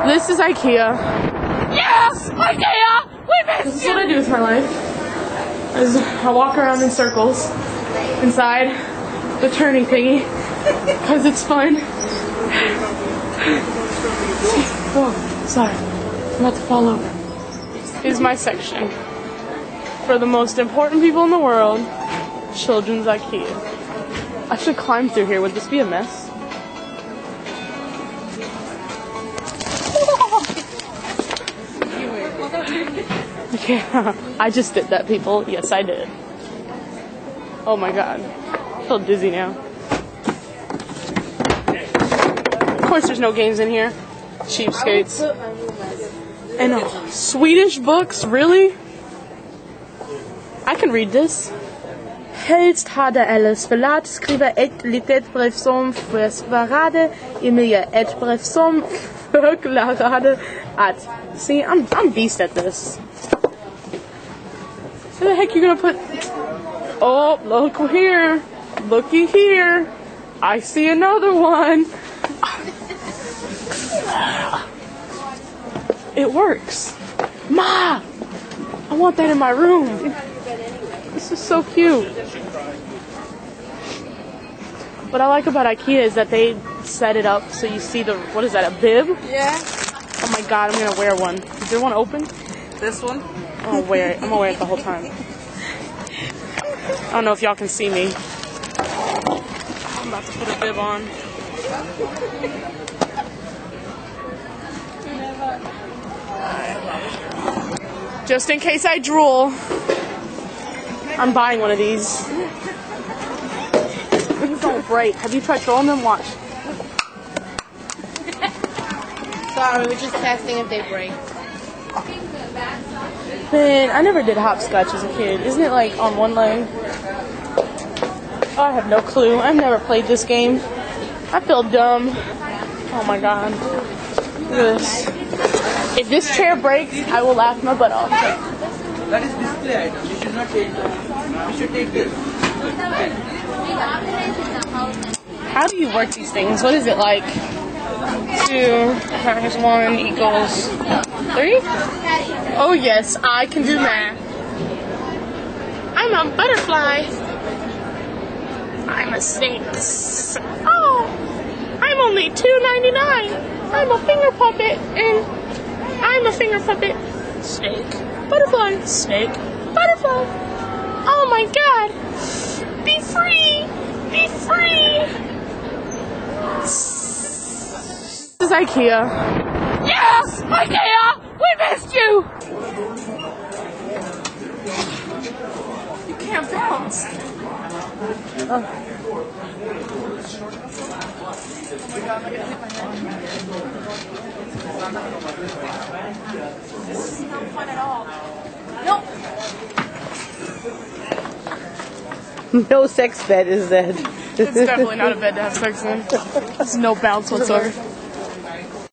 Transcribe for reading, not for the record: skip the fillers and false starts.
This is IKEA. Yes! IKEA! We missed you! This is what I do with my life. I walk around in circles inside the turning thingy because it's fun. Oh, sorry. I'm about to fall over. This is my section. For the most important people in the world, children's IKEA. I should climb through here. Would this be a mess? Yeah, I just did that, people. Yes, I did. Oh my god. I feel dizzy now. Of course there's no games in here. Cheapskates. And Swedish books? Really? I can read this. Helst hade Alice förlät skriva ett litet brev som försvarade Emilia ett brev som förklarade att... See, I'm beast at this. Where the heck you gonna put... Oh, look here. Looky here. I see another one. It works. Ma! I want that in my room. This is so cute. What I like about IKEA is that they set it up so you see the... What is that, a bib? Yeah. Oh my god, I'm gonna wear one. Is there one open? This one? I'm gonna wear it. I'm gonna wear it the whole time. I don't know if y'all can see me. I'm about to put a bib on. Just in case I drool, I'm buying one of these. These don't break. Have you tried throwing them? Watch. Sorry, we're just testing if they break. Man, I never did hopscotch as a kid. Isn't it like on one leg? Oh, I have no clue. I've never played this game. I feel dumb. Oh my god. Look at this. If this chair breaks, I will laugh my butt off. That is display item. You should not take that. You should take this. How do you work these things? What is it like? 2 times 1 equals 3? Oh yes, I can do math. I'm a butterfly. I'm a sphinx. Oh, I'm only $2.99. I'm a finger puppet, and I'm a finger puppet. Snake, butterfly, snake, butterfly. Oh my god! Be free! Be free! This is IKEA. Yes! IKEA! We missed you! You can't bounce. Oh. This is not fun at all. Nope. No sex bed is that. It's definitely not a bed to have sex in. There's no bounce whatsoever.